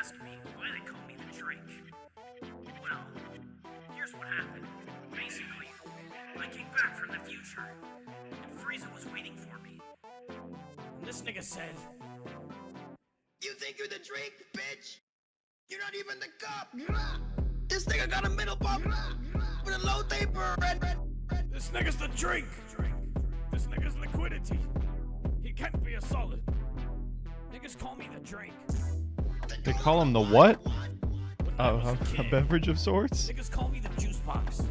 ask me why they call me the drink. Well, here's what happened. Basically, I came back from the future, and Frieza was waiting for me. And this nigga said, "You think you're the drink, bitch? You're not even the cup. This nigga got a middle pump with a low taper. this nigga's the drink. This nigga's liquidity. He can't be a solid. Niggas call me the drink. They call him the what? When I was A kid, beverage of sorts? Niggas call me the juice box.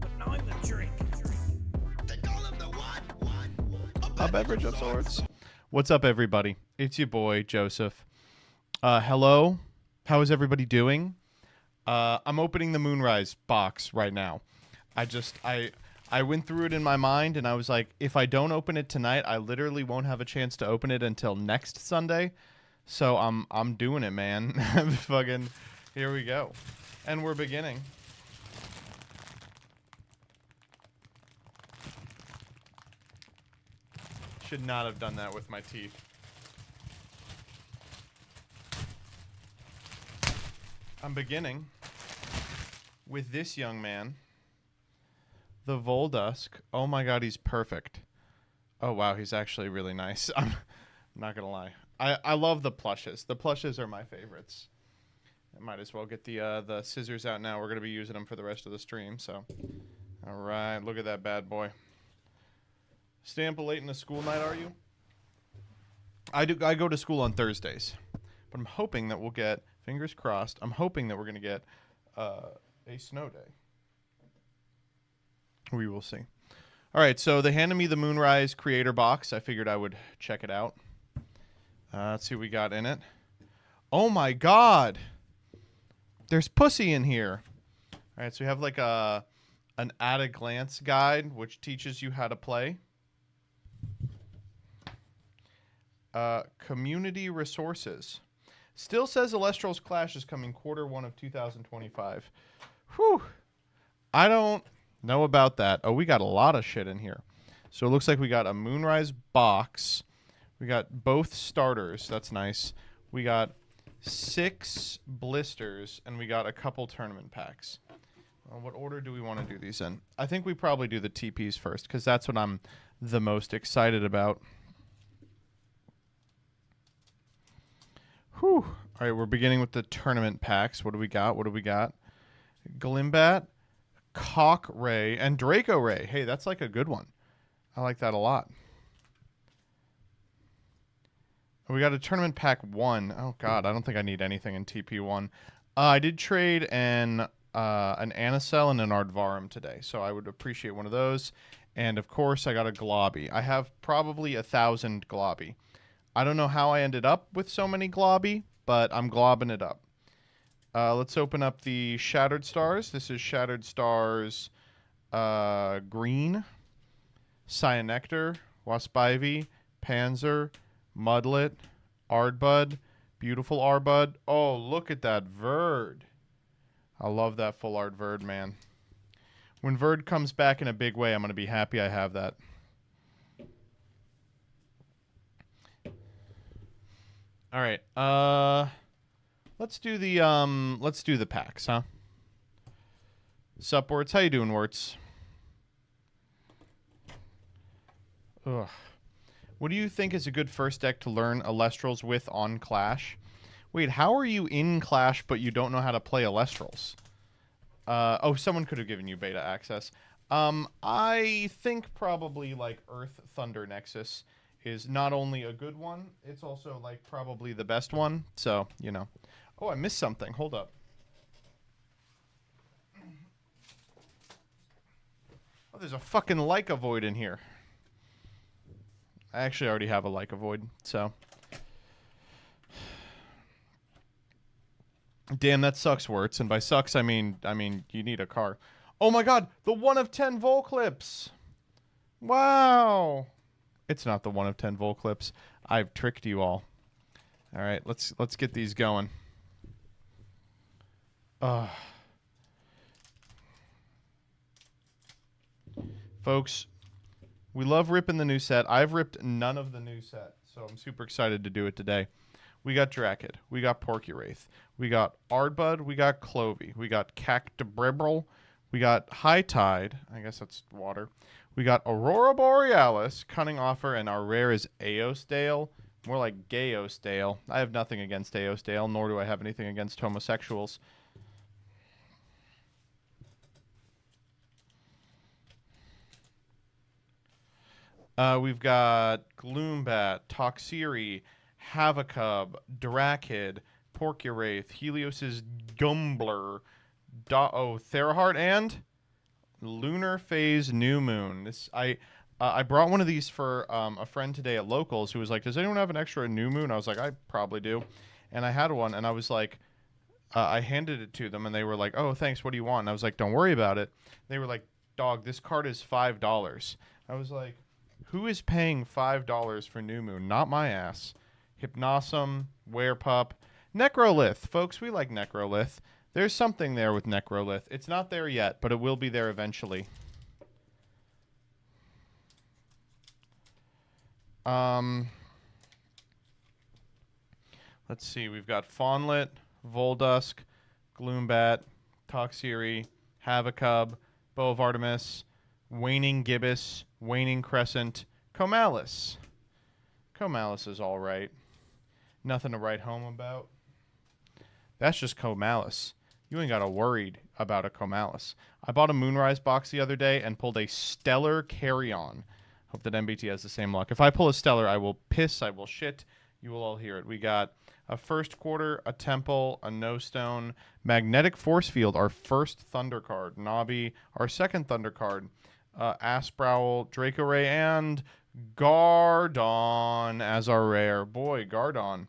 But now I'm the drink. They call him the what? A beverage of sorts. What's up, everybody? It's your boy, Joseph. Hello. How is everybody doing? I'm opening the Moonrise box right now. I went through it in my mind, and I was like, if I don't open it tonight, I literally won't have a chance to open it until next Sunday. So I'm doing it, man. Fucking, here we go. And we're beginning. Should not have done that with my teeth. I'm beginning with this young man, the Voldusk. Oh my god, he's perfect. Oh wow, he's actually really nice. I'm not gonna lie. I love the plushes. The plushes are my favorites. I might as well get the scissors out now. We're gonna be using them for the rest of the stream. So, all right, look at that bad boy. Stay up late in the school night, are you? I go to school on Thursdays, but I'm hoping that we'll get, fingers crossed, I'm hoping that we're gonna get a snow day. We will see. All right, so they handed me the Moonrise creator box. I figured I would check it out. Let's see what we got in it. Oh my god! There's pussy in here. All right, so we have like an at-a-glance guide, which teaches you how to play. Community resources. Still says Elestrals Clash is coming Q1 of 2025. Whew. I don't know about that. Oh, we got a lot of shit in here. So it looks like we got a Moonrise box. We got both starters. That's nice. We got 6 blisters, and we got a couple tournament packs. What order do we want to do these in? I think we probably do the TPs first, because that's what I'm the most excited about. Whew. All right, we're beginning with the tournament packs. What do we got? What do we got? Glimbat, Cock Ray, and Draco Ray. Hey, that's like a good one. I like that a lot. We got a tournament pack 1. Oh god, I don't think I need anything in TP1. I did trade an Anacell and an Ardvarum today, so I would appreciate one of those. And of course, I got a Globby. I have probably 1,000 Globby. I don't know how I ended up with so many Globby, but I'm globbing it up. Let's open up the Shattered Stars. This is Shattered Stars Green, Cyanectar, Waspivy, Panzer, Mudlet, Ardbud, beautiful Arbud. Oh, look at that Verd. I love that full art Verd, man. When Verd comes back in a big way, I'm going to be happy I have that. All right. Let's do the packs, huh? Sup, Worts? How you doing, Worts? Ugh. What do you think is a good first deck to learn Elestrals with on Clash? Wait, how are you in Clash but you don't know how to play Elestrals? Oh, someone could have given you beta access. I think probably like Earth Thunder Nexus is not only a good one, it's also like probably the best one. So, you know. Oh, I missed something. Hold up. Oh, there's a fucking Leica Void in here. I actually already have a Leica Void, so. Damn, that sucks, Wirtz. And by sucks, I mean you need a car. Oh my god, the 1 of 10 Volclips. Wow. It's not the 1 of 10 Volclips. I've tricked you all. All right, let's get these going. Folks, we love ripping the new set. I've ripped none of the new set, so I'm super excited to do it today. We got Drakid. We got Porcuraith. We got Ardbud. We got Clovey. We got Cactobribble. We got High Tide. I guess that's water. We got Aurora Borealis, Cunning Offer, and our rare is Aosdale. More like Gayosdale. I have nothing against Aosdale, nor do I have anything against homosexuals. We've got Gloombat, Toxiri, Havacub, Drakid, Porcuraith, Helios's Gumbler, Theraheart, and Lunar Phase New Moon. I brought one of these for a friend today at Locals who was like, does anyone have an extra New Moon? I was like, I probably do. And I had one, and I was like, I handed it to them, and they were like, oh, thanks, what do you want? And I was like, don't worry about it. They were like, dog, this card is $5. I was like, who is paying $5 for New Moon? Not my ass. Hypnosum, Werepup, Necrolith. Folks, we like Necrolith. There's something there with Necrolith. It's not there yet, but it will be there eventually. Let's see. We've got Fawnlet, Voldusk, Gloombat, Toxiri, Havacub, Bow of Artemis, Waning Gibbous, Waning Crescent, Comalis. Comalis is all right. Nothing to write home about. That's just Comalis. You ain't got to worry about a Comalis. I bought a Moonrise box the other day and pulled a Stellar Carry-On. Hope that MBT has the same luck. If I pull a Stellar, I will piss, I will shit. You will all hear it. We got a First Quarter, a Temple, a No Stone, Magnetic Force Field, our first Thunder card, Nabi, our second Thunder card, Asprowl, Draco Ray, and Gardon as our rare. Boy, Gardon.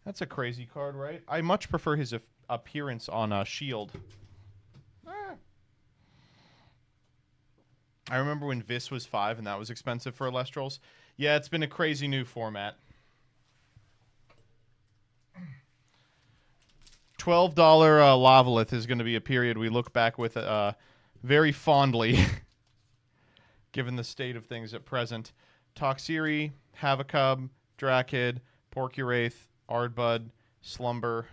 That's a crazy card, right? I much prefer his appearance on Shield. I remember when Vis was 5 and that was expensive for Elestrals. Yeah, it's been a crazy new format. $12 Lavalith is going to be a period we look back with very fondly, given the state of things at present. Toxiri, Havacub, Drakid, Porcuraith, Ardbud, Slumber,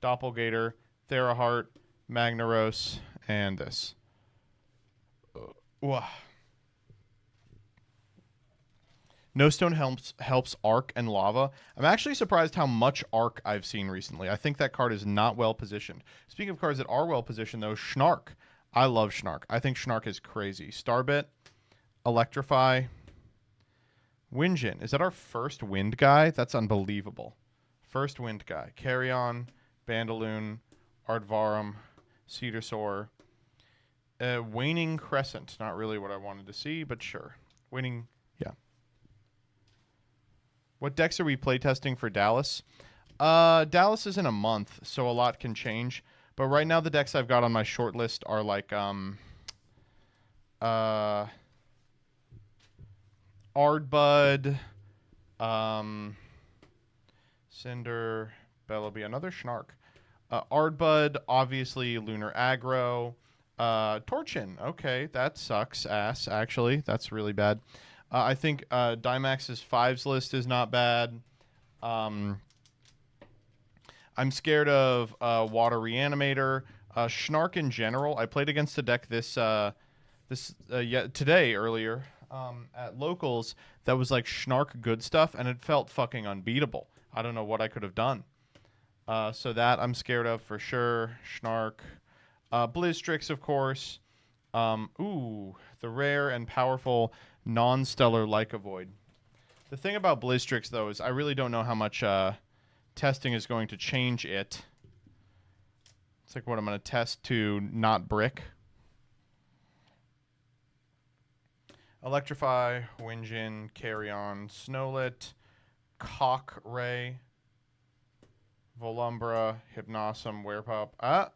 Doppelgator, Theraheart, Magnaros, and this. No Stone helps Arc and Lava. I'm actually surprised how much Arc I've seen recently. I think that card is not well positioned. Speaking of cards that are well positioned, though, Schnark. I love Schnark. I think Schnark is crazy. Starbit, Electrify, Windjin. Is that our first wind guy? That's unbelievable. First wind guy. Carrion, Bandaloon, Ardvarum, Cedarsaur, Waning Crescent. Not really what I wanted to see, but sure. Waning, yeah. What decks are we playtesting for Dallas? Dallas is in a month, so a lot can change. But right now the decks I've got on my short list are like Ardbud, Cinder, Bellowby, another Schnark. Ardbud, obviously Lunar Aggro. Torchin, okay, that sucks ass, actually. That's really bad. I think Dymax's 5s list is not bad. I'm scared of Water Reanimator. Schnark in general. I played against a deck today earlier at Locals that was like Schnark good stuff, and it felt fucking unbeatable. I don't know what I could have done. So that I'm scared of for sure. Schnark. Blizztrix, of course. The rare and powerful non-stellar Leica Void. The thing about Blizztrix, though, is I really don't know how much testing is going to change it. It's like what I'm going to test to not brick. Electrify, Windjin, Carrion, Snowlet, Cockray, Volumbra, Hypnosum, Werepup.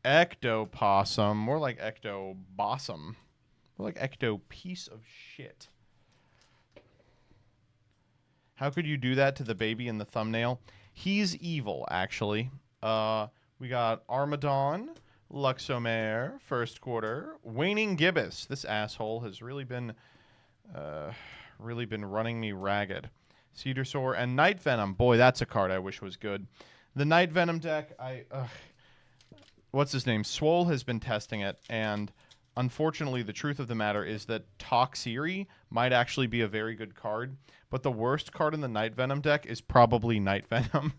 Ectopossum. More like Ectobossum. More like Ecto piece of shit. How could you do that to the baby in the thumbnail? He's evil, actually. We got Armadon, Luxomare, First Quarter, Waning Gibbous. This asshole has really been running me ragged. Cedar Soar, and Night Venom. Boy, that's a card I wish was good. The Night Venom deck, what's his name? Swole has been testing it, and unfortunately, the truth of the matter is that Toxiri might actually be a very good card, but the worst card in the Night Venom deck is probably Night Venom.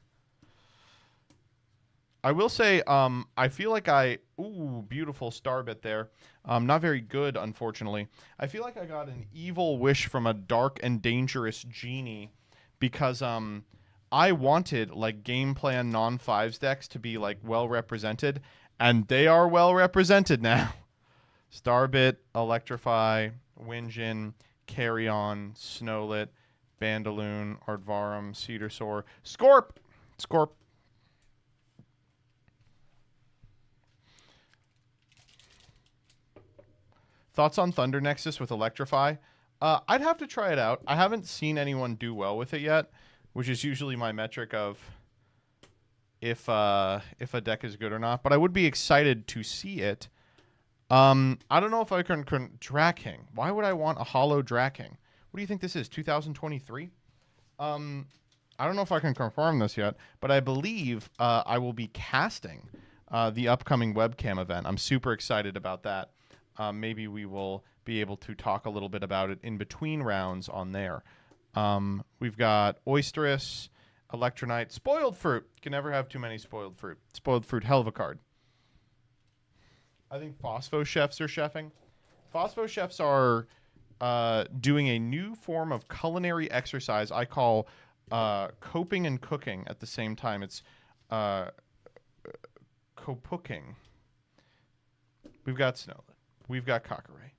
I will say, I feel like ooh, beautiful Starbit there. Not very good, unfortunately. I feel like I got an evil wish from a dark and dangerous genie because, I wanted, like, game plan non-5s decks to be, like, well represented, and they are well represented now. Starbit, Electrify, Winjin, Carrion, Snowlit, Bandaloon, Ardvarum, Cedar Soar, Scorp! Thoughts on Thunder Nexus with Electrify? I'd have to try it out. I haven't seen anyone do well with it yet, which is usually my metric of if a deck is good or not. But I would be excited to see it. I don't know if I can Draking. Why would I want a hollow Draking? What do you think this is, 2023? I don't know if I can confirm this yet, but I believe I will be casting the upcoming webcam event. I'm super excited about that. Maybe we will be able to talk a little bit about it in between rounds on there. We've got Oysterous, Electronite, Spoiled Fruit. You can never have too many Spoiled Fruit. Spoiled Fruit, hell of a card. I think Phospho Chefs are chefing. Phospho Chefs are doing a new form of culinary exercise I call coping and cooking at the same time. It's copooking. We've got Snowlet. We've got Cockeray.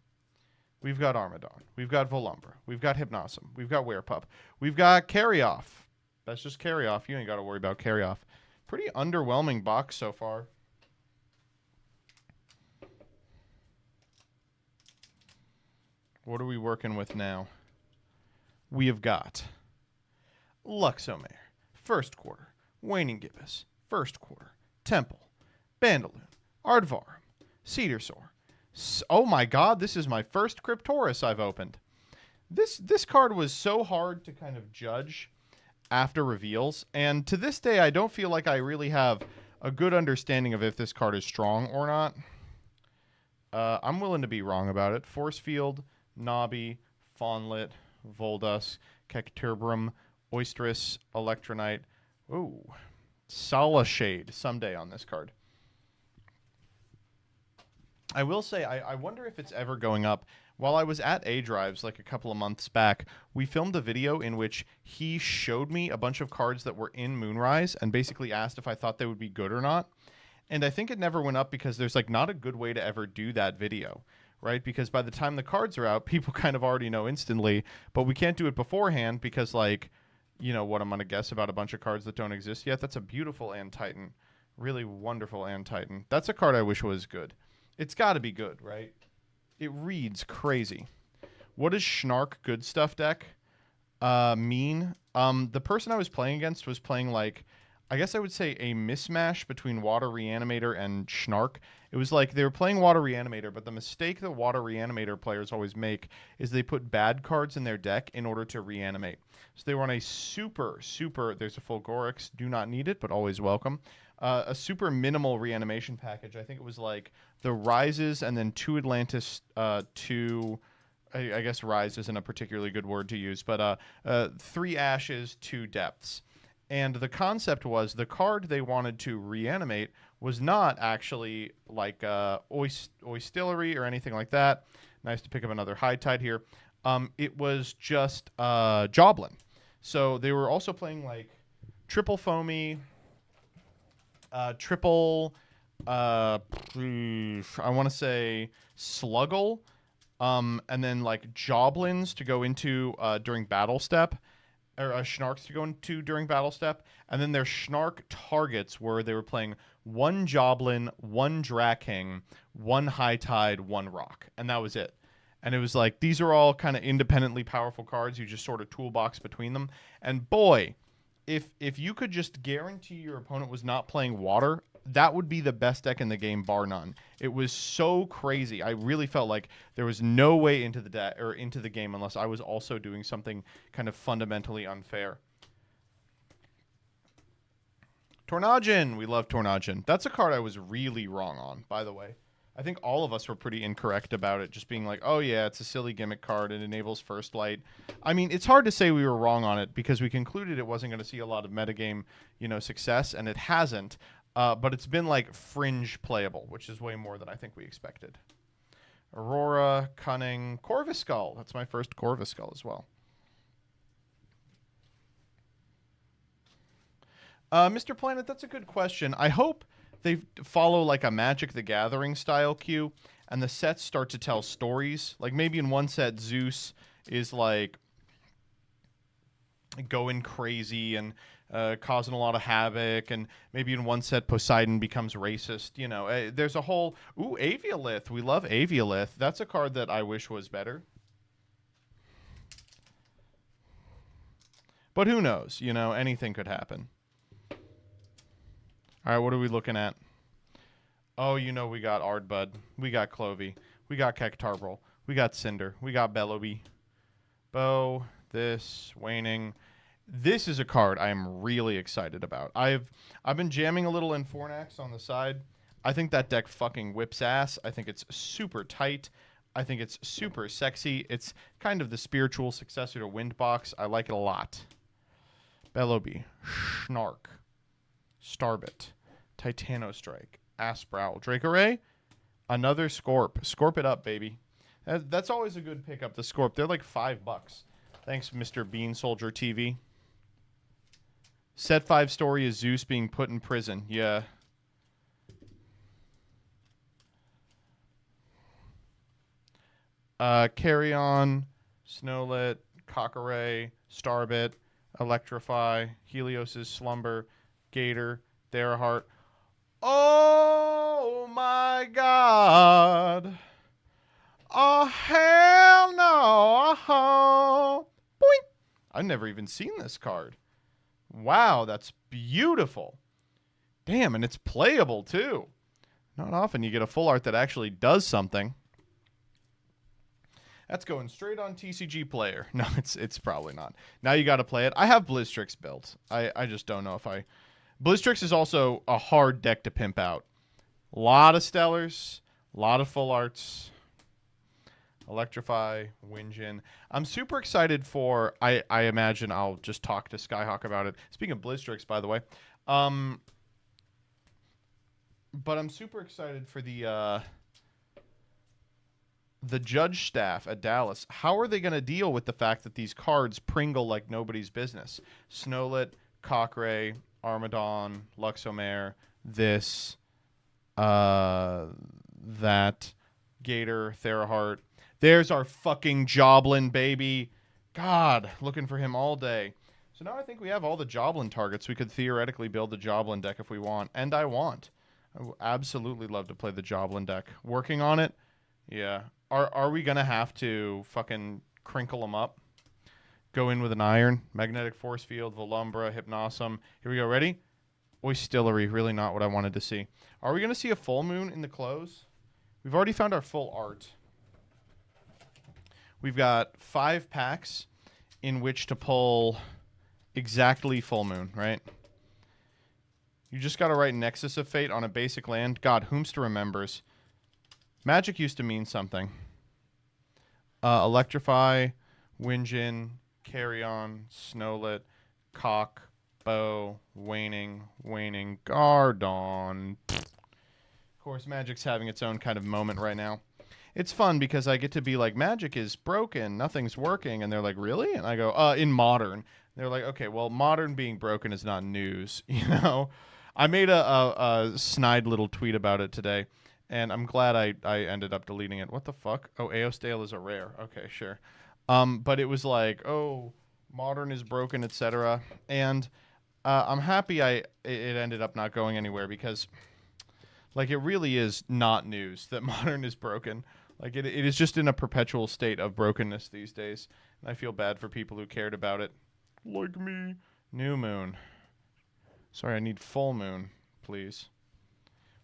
We've got Armadon. We've got Volumbra. We've got Hypnosum. We've got Werepup. We've got Carryoff. That's just Carryoff. You ain't got to worry about Carryoff. Pretty underwhelming box so far. What are we working with now? We have got Luxomare, First Quarter, Waning Gibbous, First Quarter, Temple, Bandaloon, Ardvarum, Cedar Soar. Oh my god, this is my first Cryptoris I've opened. This card was so hard to kind of judge after reveals, and to this day I don't feel like I really have a good understanding of if this card is strong or not. I'm willing to be wrong about it. Force Field, Nobby, Fawnlit, Voldusk, Cacturbrum, Oysterous, Electronite. Ooh, Solashade someday on this card. I will say, I wonder if it's ever going up. While I was at A-Drives like a couple of months back, we filmed a video in which he showed me a bunch of cards that were in Moonrise and basically asked if I thought they would be good or not. And I think it never went up because there's like not a good way to ever do that video, right? Because by the time the cards are out, people kind of already know instantly, but we can't do it beforehand because, like, you know what I'm going to guess about a bunch of cards that don't exist yet. That's a beautiful Titan. Really wonderful Titan. That's a card I wish was good. It's got to be good, right? It reads crazy. What does Schnark Good Stuff deck mean? The person I was playing against was playing, like, I guess I would say a mismatch between Water Reanimator and Schnark. It was like they were playing Water Reanimator, but the mistake that Water Reanimator players always make is they put bad cards in their deck in order to reanimate. So they were on a super, there's a Fulgorix, do not need it, but always welcome. A super minimal reanimation package. I think it was like the Rises and then 2 Atlantis, 2... I guess Rise isn't a particularly good word to use, but 3 Ashes, 2 Depths. And the concept was the card they wanted to reanimate was not actually like Oistillery or anything like that. Nice to pick up another High Tide here. It was just Joblin. So they were also playing like triple Foamy, triple, I want to say Sluggle, and then like Joblins to go into during Battle Step. Or Schnarks to go into during Battle Step, and then their Schnark targets were they were playing 1 Joblin, 1 Draking, 1 High Tide, 1 Rock, and that was it. And it was like, these are all kind of independently powerful cards. You just sort of toolbox between them. And boy, if you could just guarantee your opponent was not playing Water, that would be the best deck in the game, bar none. It was so crazy. I really felt like there was no way into the deck or into the game unless I was also doing something kind of fundamentally unfair. Tornadin. We love Tornadin. That's a card I was really wrong on, by the way. I think all of us were pretty incorrect about it, just being like, oh, yeah, it's a silly gimmick card. It enables First Light. I mean, it's hard to say we were wrong on it because we concluded it wasn't going to see a lot of metagame, success, and it hasn't. But it's been, like, fringe playable, which is way more than I think we expected. Aurora, Cunning, Corvuscull. That's my first Corvuscull as well. Mr. Planet, that's a good question. I hope they follow like a Magic the Gathering style queue, and the sets start to tell stories. Like maybe in one set, Zeus is like going crazy and causing a lot of havoc, and maybe in one set, Poseidon becomes racist. There's a whole... Ooh, Aviolith. We love Aviolith. That's a card that I wish was better. But who knows? Anything could happen. All right, what are we looking at? Oh, we got Ardbud. We got Clovey. We got Kektarbrel. We got Cinder. We got Bellowby. Bow. This. Waning. This is a card I am really excited about. I've been jamming a little in Fornax on the side. I think that deck fucking whips ass. I think it's super tight. I think it's super sexy. It's kind of the spiritual successor to Windbox. I like it a lot. Bellowby. Snark. Starbit, Titanostrike, Asprowl, Dracoray, another Scorp. Scorp it up, baby. That's always a good pickup, the Scorp. They're like $5. Thanks, Mr. Bean Soldier TV. Set 5 story is Zeus being put in prison. Yeah. Carry On, Snowlet, Cockaray, Starbit, Electrify, Helios's Slumber, Gator, Theraheart. Oh my God. Oh hell no. Oh. Boing. I've never even seen this card. Wow, that's beautiful. Damn, and it's playable too. Not often you get a full art that actually does something. That's going straight on TCG Player. No, it's probably not. Now you got to play it. I have Blizztrix built. I just don't know if I... Blizztrix is also a hard deck to pimp out. A lot of Stellars, a lot of full arts. Electrify, Winjin. I'm super excited for... I imagine I'll just talk to Skyhawk about it. Speaking of Blizztrix, by the way. But I'm super excited for the judge staff at Dallas. How are they going to deal with the fact that these cards pringle like nobody's business? Snowlet, Cockray, Armadon, Luxomare, this, that, Gator, Theraheart. There's our fucking Joblin, baby. God, looking for him all day. So now I think we have all the Joblin targets. We could theoretically build the Joblin deck if we want. And I want. I would absolutely love to play the Joblin deck. Working on it? Yeah. Are we going to have to fucking crinkle them up? Go in with an Iron, Magnetic Force Field, Volumbra, Hypnosum. Here we go. Ready? Oistillery. Really not what I wanted to see. Are we going to see a full moon in the close? We've already found our full art. We've got 5 packs in which to pull exactly full moon, right? You just got to write Nexus of Fate on a basic land. God, whomster remembers. Magic used to mean something. Electrify, Winjin, Carry On, Snowlet, Cock, Bow, Waning, Gardon. Of course, Magic's having its own kind of moment right now. It's fun because I get to be like, Magic is broken, nothing's working, and they're like, really? And I go, in Modern. They're like, okay, well, Modern being broken is not news, I made a snide little tweet about it today, and I'm glad I ended up deleting it. What the fuck? Oh, Aeostale is a rare. Okay, sure. But it was like, oh, Modern is broken, etc. And I'm happy it ended up not going anywhere because, like, it really is not news that Modern is broken. Like, it is just in a perpetual state of brokenness these days. And I feel bad for people who cared about it. Like me. New Moon. Sorry, I need full moon, please.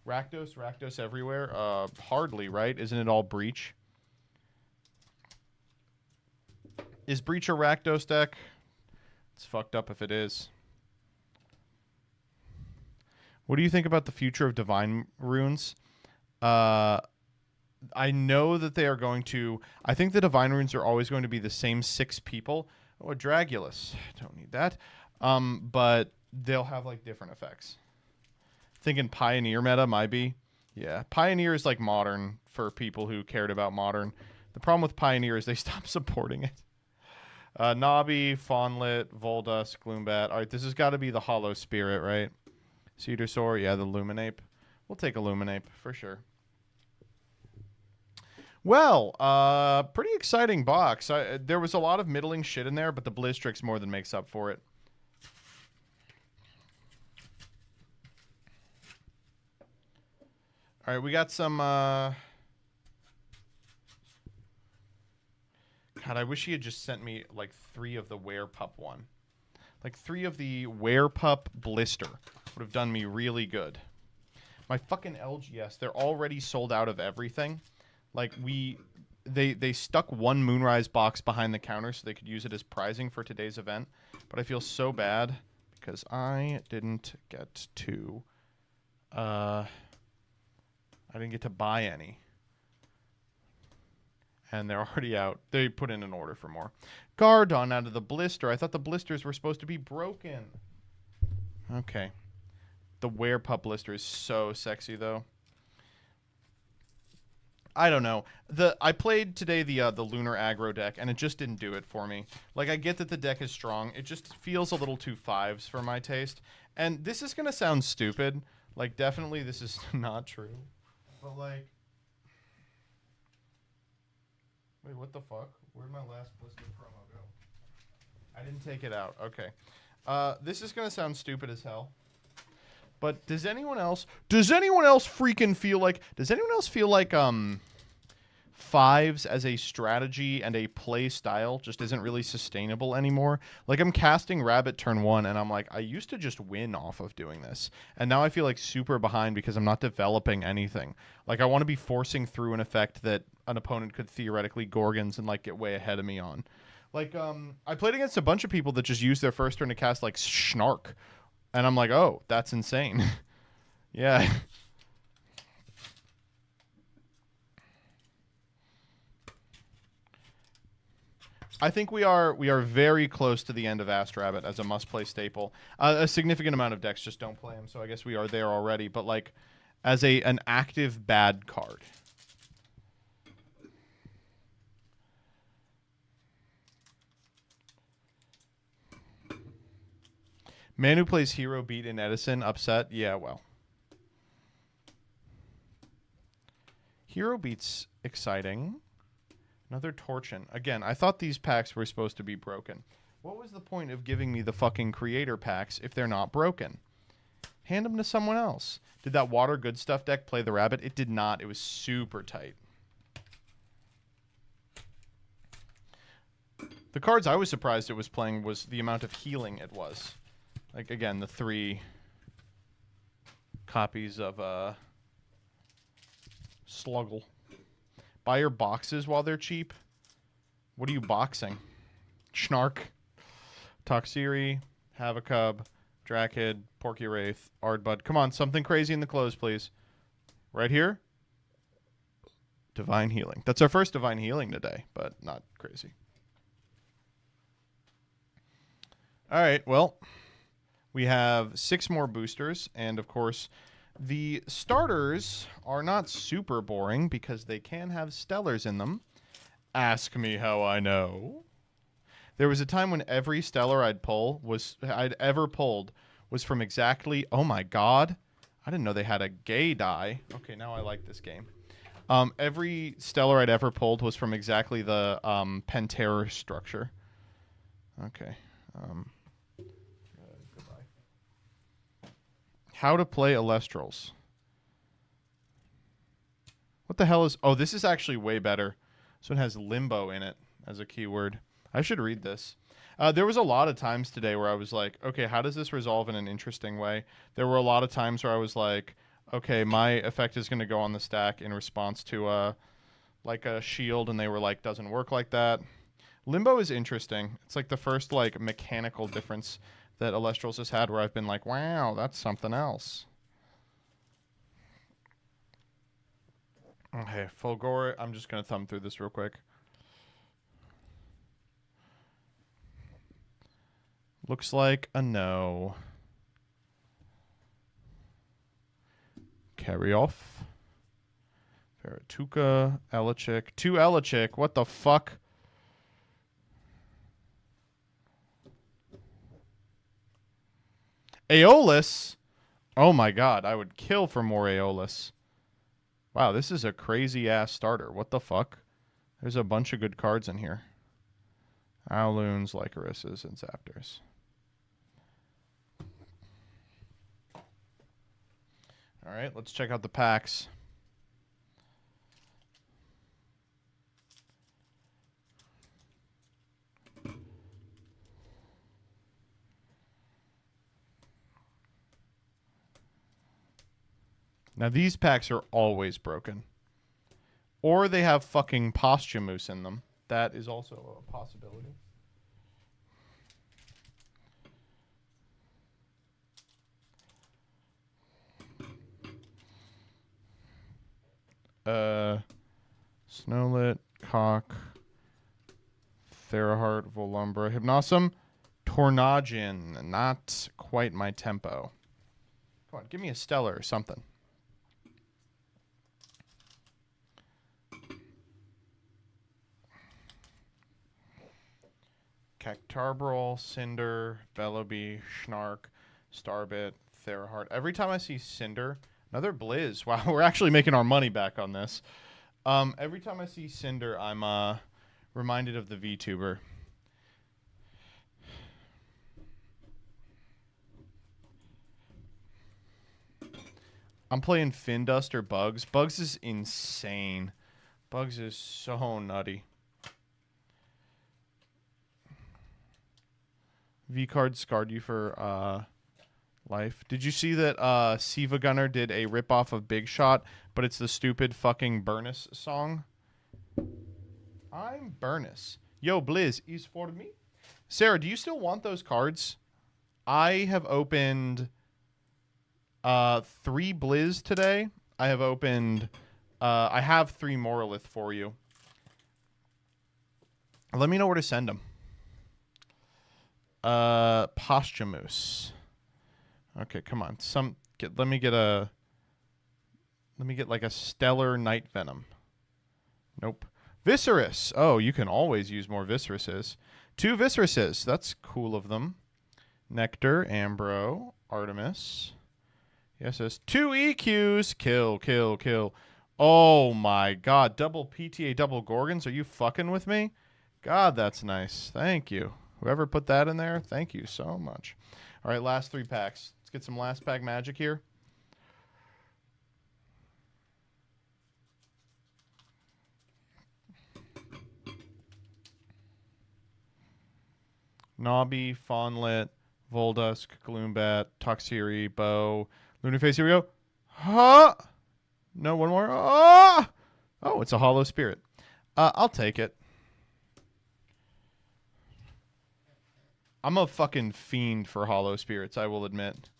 Rakdos everywhere? Hardly, right? Isn't it all Breach? Is Breach a Rakdos deck? It's fucked up if it is. What do you think about the future of Divine Runes? I know that they are going to... I think the Divine Runes are always going to be the same 6 people. Oh, a Dragulus. Don't need that. But they'll have, like, different effects. Thinking Pioneer meta might be. Yeah, Pioneer is, like, modern for people who cared about modern. The problem with Pioneer is they stopped supporting it. Nabi, Fawnlit, Voldusk, Gloombat. All right, this has got to be the Hollow Spirit, right? Cedar Soar, yeah, the Luminape. We'll take a Luminape for sure. Well, pretty exciting box. There was a lot of middling shit in there, but the Blistrix more than makes up for it. All right, we got some... God, I wish he had just sent me, like, 3 of the Werepup one. Like, 3 of the Werepup Blister would have done me really good. My fucking LGS, they're already sold out of everything. Like, they stuck one Moonrise box behind the counter so they could use it as prizing for today's event. But I feel so bad because I didn't get to... I didn't get to buy any. And they're already out. They put in an order for more. Gardon out of the blister. I thought the blisters were supposed to be broken. Okay. The Werepup blister is so sexy, though. I don't know. I played today the Lunar Aggro deck, and it just didn't do it for me. Like, I get that the deck is strong. It just feels a little too 5s for my taste. And this is going to sound stupid. Like, definitely this is not true. But, like... Wait, what the fuck? Where'd my last blister promo go? I didn't take it out. Okay. This is going to sound stupid as hell. But does anyone else freaking feel like... Does anyone else feel like 5s as a strategy and a play style just isn't really sustainable anymore? Like, I'm casting Rabbit turn 1, and I'm like, I used to just win off of doing this. And now I feel like super behind because I'm not developing anything. Like, I want to be forcing through an effect that an opponent could theoretically Gorgons and, like, get way ahead of me on. Like, I played against a bunch of people that just used their first turn to cast, like, Snark. And I'm like, oh, that's insane. Yeah. I think we are very close to the end of Asked Rabbit as a must-play staple. A significant amount of decks just don't play him, so I guess we are there already. But, like, as an active bad card. Man who plays Hero beat in Edison, upset? Yeah, well. Hero beat's exciting. Another Torchin. Again, I thought these packs were supposed to be broken. What was the point of giving me the fucking creator packs if they're not broken? Hand them to someone else. Did that Water Good Stuff deck play the Rabbit? It did not. It was super tight. The cards I was surprised it was playing was the amount of healing it was. Like, again, the 3 copies of Sluggle. Buy your boxes while they're cheap. What are you boxing? Snark, Toxiri, Havacub, Drakid, Porky Wraith, Ardbud. Come on, something crazy in the close, please. Right here? Divine Healing. That's our first Divine Healing today, but not crazy. All right, well... We have 6 more boosters, and of course, the starters are not super boring because they can have stellars in them. Ask me how I know. There was a time when every stellar I'd ever pulled was from exactly... Oh my god. I didn't know they had a gay die. Okay, now I like this game. Every stellar I'd ever pulled was from exactly the Pantera structure. Okay. How to play Elestrals. What the hell is... Oh, this is actually way better. This one has Limbo in it as a keyword. I should read this. There was a lot of times today where I was like, okay, how does this resolve in an interesting way? There were a lot of times where I was like, okay, my effect is going to go on the stack in response to like a shield, and they were like, doesn't work like that. Limbo is interesting. It's like the first like mechanical difference that Elestrals has had where I've been like, wow, that's something else. Okay, Fulgore, I'm just going to thumb through this real quick. Looks like a no. Carry off. Verituka, Elichick. 2 Elichick. What the fuck? Aeolus? Oh my god, I would kill for more Aeolus. Wow, this is a crazy-ass starter. What the fuck? There's a bunch of good cards in here. Owloons, Lycorises, and Zaptors. Alright, let's check out the packs. Now, these packs are always broken. Or they have fucking Posthumous in them. That is also a possibility. Snowlit, Cock, Theraheart, Volumbra, Hypnosum, Tornagin. Not quite my tempo. Come on, give me a Stellar or something. Cactarbril, Cinder, Bellowbee, Schnark, Starbit, Theraheart. Every time I see Cinder, another Blizz. Wow, we're actually making our money back on this. Every time I see Cinder, I'm reminded of the VTuber. I'm playing Findust or Bugs. Bugs is insane. Bugs is so nutty. V-Card scarred you for life. Did you see that Siva Gunner did a ripoff of Big Shot, but it's the stupid fucking Burnus song? I'm Burnus. Yo, Blizz is for me. Sarah, do you still want those cards? I have opened 3 Blizz today. I have opened... I have 3 Moralith for you. Let me know where to send them. Posthumous. Okay, come on. Let me get like a Stellar Night Venom. Nope. Viscerus. Oh, you can always use more Visceruses. 2 Visceruses. That's cool of them. Nectar, Ambro, Artemis. Yes, yes. 2 EQs. Kill, kill, kill. Oh my god. Double PTA, double Gorgons. Are you fucking with me? God, that's nice. Thank you. Whoever put that in there, thank you so much. All right, last 3 packs. Let's get some last pack magic here. Nobby, Fawnlet, Voldusk, Gloombat, Toxiri, Bow, Lunaface. Here we go. Huh? No, one more. Ah! Oh, it's a Hollow Spirit. I'll take it. I'm a fucking fiend for Hollow Spirits, I will admit.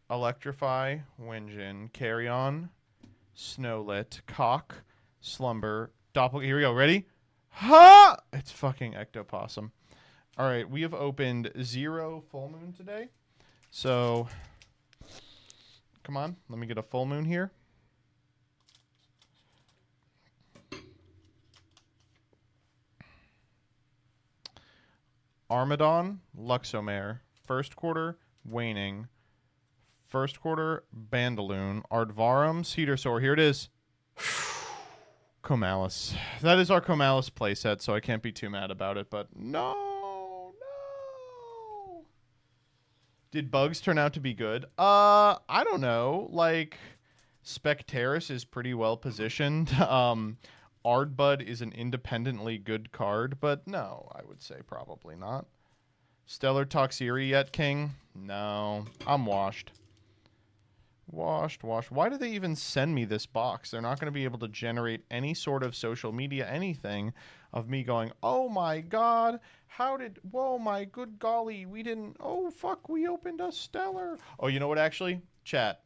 Electrify, Winjin, Carry On, Snowlit, Cock, Slumber, Doppelganger. Here we go. Ready? Ha! It's fucking Ectoplasm. All right, we have opened 0 Full Moon today. So, come on. Let me get a Full Moon here. Armadon, Luxomare, first quarter, Waning, first quarter, Bandaloon, Ardvarum, Cedarsaur. Here it is. Comalis. That is our Comalis playset, so I can't be too mad about it, but no. Did Bugs turn out to be good? I don't know. Like, Spectaris is pretty well positioned. Ardbud is an independently good card, but no, I would say probably not. Stellar Toxiri yet, King? No. I'm washed. Washed. Why do they even send me this box? They're not going to be able to generate any sort of social media, anything of me going, oh my god, whoa, my good golly, we didn't, oh fuck, we opened a Stellar. Oh, you know what, actually? Chat.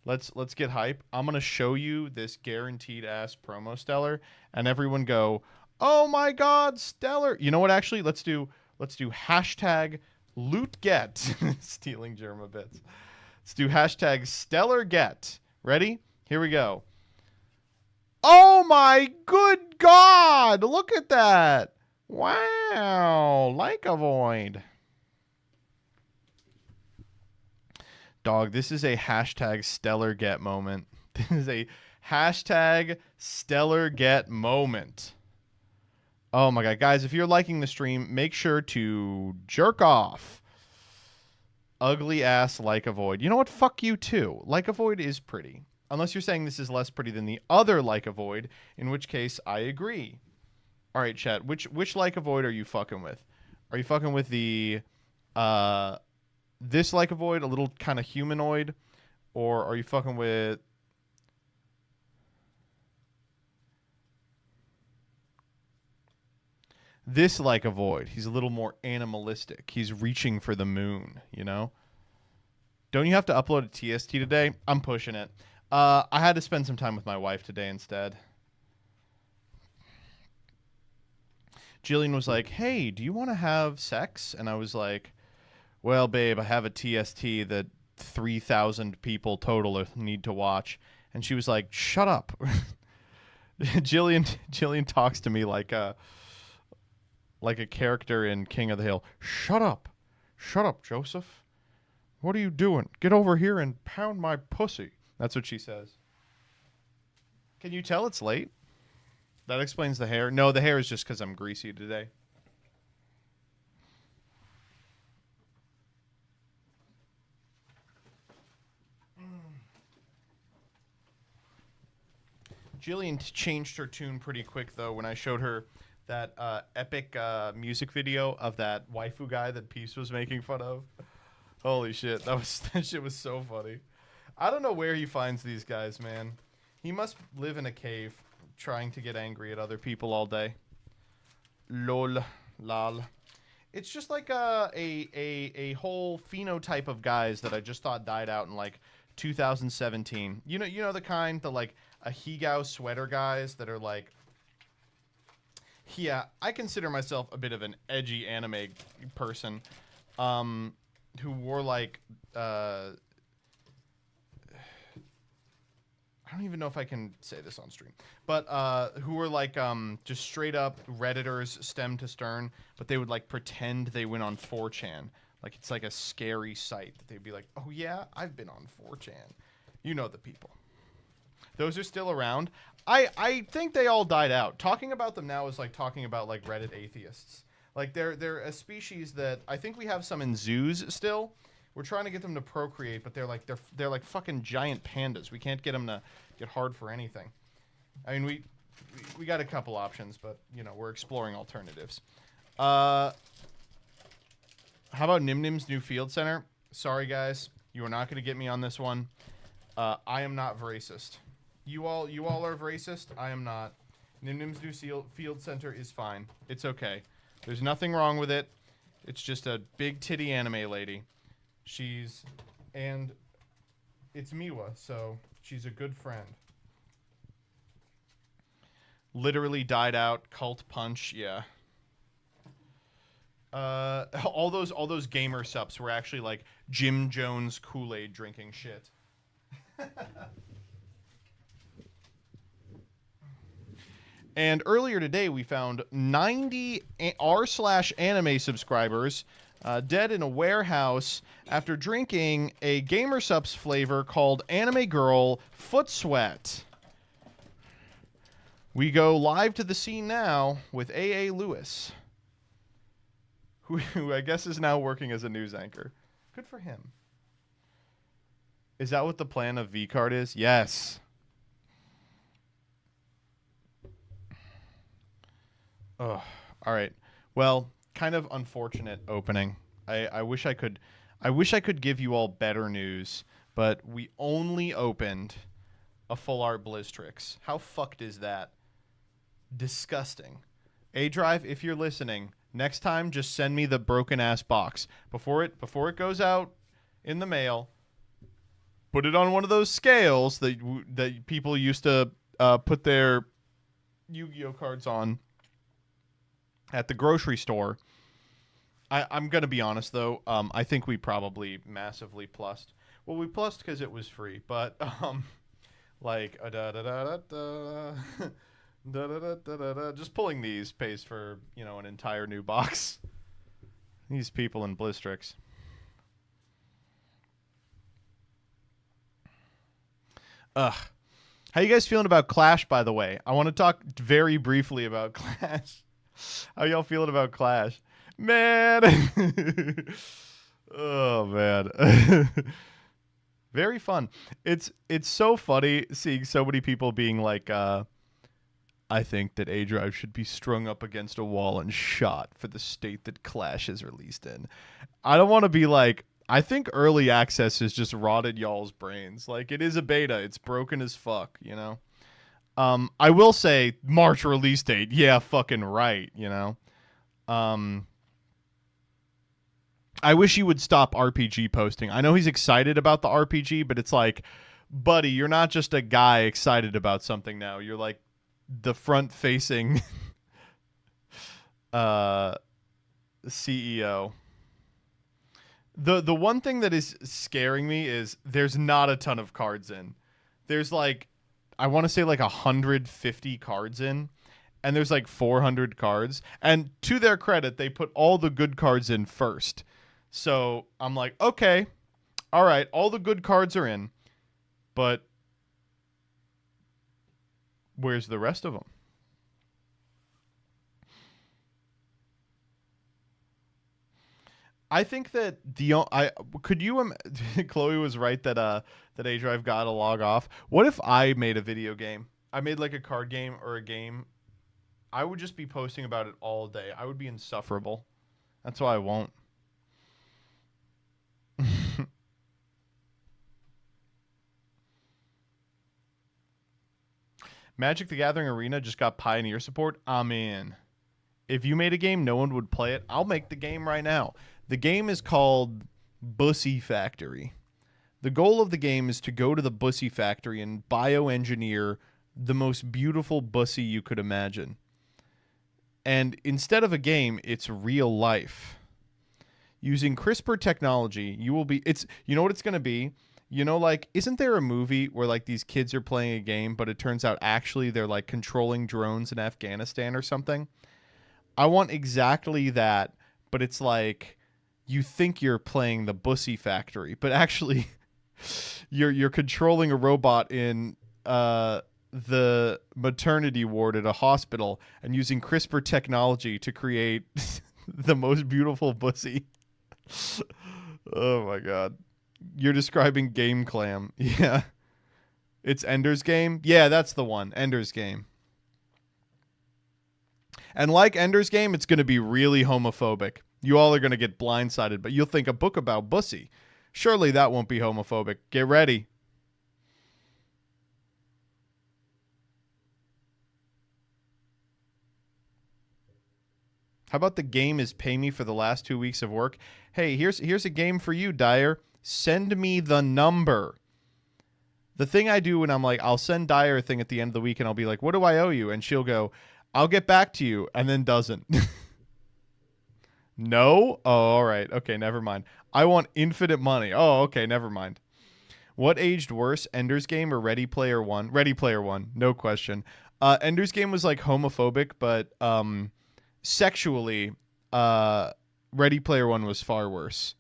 Let's get hype. I'm going to show you this guaranteed ass promo Stellar, and everyone go, oh my god, Stellar. You know what, actually? Let's do hashtag loot get. Stealing Germa bits. Let's do hashtag Stellar Get. Ready? Here we go. Oh my good god! Look at that! Wow! Like a void. Dog, this is a hashtag Stellar Get moment. This is a hashtag Stellar Get moment. Oh my god. Guys, if you're liking the stream, make sure to jerk off. Ugly ass Like a Void. You know what? Fuck you too. Like a Void is pretty. Unless you're saying this is less pretty than the other Like a Void, in which case I agree. All right, chat. Which Like a Void are you fucking with? Are you fucking with the this Like a Void, a little kind of humanoid, or are you fucking with this Like a Void? He's a little more animalistic. He's reaching for the moon, you know? Don't you have to upload a TST today? I'm pushing it. I had to spend some time with my wife today instead. Jillian was like, hey, do you want to have sex? And I was like, well, babe, I have a TST that 3,000 people total need to watch. And she was like, shut up. Jillian talks to me like a character in King of the Hill. Shut up. Shut up, Joseph. What are you doing? Get over here and pound my pussy. That's what she says. Can you tell it's late? That explains the hair. No, the hair is just because I'm greasy today. Jillian changed her tune pretty quick, though, when I showed her that epic music video of that waifu guy that Peace was making fun of. Holy shit, that shit was so funny. I don't know where he finds these guys, man. He must live in a cave trying to get angry at other people all day. Lol. Lol. It's just like a whole phenotype of guys that I just thought died out in like 2017. You know the kind, the like a Higao sweater guys that are like, yeah, I consider myself a bit of an edgy anime person, who wore like, I don't even know if I can say this on stream, but who were like just straight up Redditors stem to stern, but they would like pretend they went on 4chan. Like it's like a scary site that they'd be like, oh yeah, I've been on 4chan. You know the people. Those are still around. I think they all died out. Talking about them now is like talking about like Reddit atheists. Like they're a species that I think we have some in zoos still. We're trying to get them to procreate, but they're like fucking giant pandas. We can't get them to get hard for anything. I mean, we got a couple options, but you know, we're exploring alternatives. How about Nimnim's new field center? Sorry guys, you are not going to get me on this one. I am not racist. You all are racist. I am not. Nimnim's new field center is fine. It's okay. There's nothing wrong with it. It's just a big titty anime lady. And it's Miwa, so she's a good friend. Literally died out. Cult punch, yeah. All those gamer subs were actually like Jim Jones Kool-Aid drinking shit. And earlier today, we found 90 r/anime subscribers dead in a warehouse after drinking a Gamer Subs flavor called Anime Girl Foot Sweat. We go live to the scene now with A.A. Lewis, who I guess is now working as a news anchor. Good for him. Is that what the plan of V-Card is? Yes. Oh, all right. Well, kind of unfortunate opening. I wish I could. I wish I could give you all better news, but we only opened a full art Blizztrix. How fucked is that? Disgusting. A Drive, if you're listening, next time just send me the broken ass box before it goes out in the mail. Put it on one of those scales that people used to put their Yu-Gi-Oh cards on at the grocery store. I'm gonna be honest though. I think we probably massively plussed. Well, we plussed because it was free, but like just pulling these pays for an entire new box. These people in Blizztrix. Ugh. How you guys feeling about Clash, by the way? I want to talk very briefly about Clash. How y'all feeling about Clash? Man. Oh, man. Very fun. It's so funny seeing so many people being like, I think that A Drive should be strung up against a wall and shot for the state that Clash is released in. I don't want to be like, I think early access has just rotted y'all's brains. Like, it is a beta. It's broken as fuck, I will say March release date. Yeah, fucking right, I wish he would stop RPG posting. I know he's excited about the RPG, but it's like, buddy, you're not just a guy excited about something now. You're like the front-facing CEO. The one thing that is scaring me is there's not a ton of cards in. There's like, I want to say like 150 cards in, and there's like 400 cards. And to their credit, they put all the good cards in first. So I'm like, okay, all right, all the good cards are in, but where's the rest of them? I think that Chloe was right that A Drive got to log off. What if I made a video game? I made like a card game or a game. I would just be posting about it all day. I would be insufferable. That's why I won't. Magic the Gathering Arena just got Pioneer support. I'm in. If you made a game, no one would play it. I'll make the game right now. The game is called Bussy Factory. The goal of the game is to go to the Bussy Factory and bioengineer the most beautiful bussy you could imagine. And instead of a game, it's real life. Using CRISPR technology, you know what it's going to be? Like, isn't there a movie where like these kids are playing a game, but it turns out actually they're like controlling drones in Afghanistan or something? I want exactly that, but it's like you think you're playing the Bussy Factory, but actually you're controlling a robot in the maternity ward at a hospital and using CRISPR technology to create the most beautiful bussy. Oh my god. You're describing Game Clam. Yeah. It's Ender's Game? Yeah, that's the one. Ender's Game. And like Ender's Game, it's going to be really homophobic. You all are going to get blindsided, but you'll think a book about Bussy. Surely that won't be homophobic. Get ready. How about the game is pay me for the last 2 weeks of work? Hey, here's a game for you, Dyer. Send me the number. The thing I do when I'm like, I'll send Dyer a thing at the end of the week and I'll be like, what do I owe you? And she'll go, I'll get back to you, and then doesn't. No? Oh, all right. Okay, never mind. I want infinite money. Oh, okay, never mind. What aged worse, Ender's Game or Ready Player One? Ready Player One, no question. Ender's Game was like homophobic, but sexually, Ready Player One was far worse.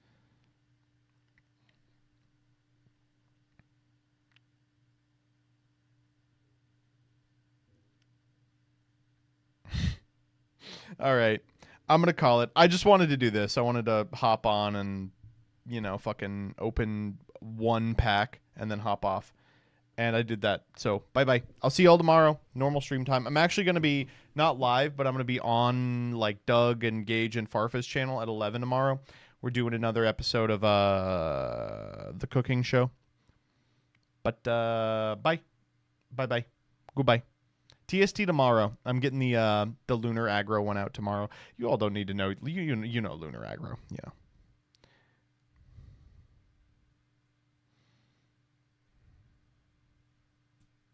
All right. I'm going to call it. I just wanted to do this. I wanted to hop on and, fucking open one pack and then hop off. And I did that. So, bye-bye. I'll see you all tomorrow. Normal stream time. I'm actually going to be not live, but I'm going to be on, like, Doug and Gage and Farfa's channel at 11 tomorrow. we're doing another episode of the cooking show. But bye. Bye. Goodbye. TST tomorrow. I'm getting the lunar aggro one out tomorrow. You all don't need to know. You know lunar aggro.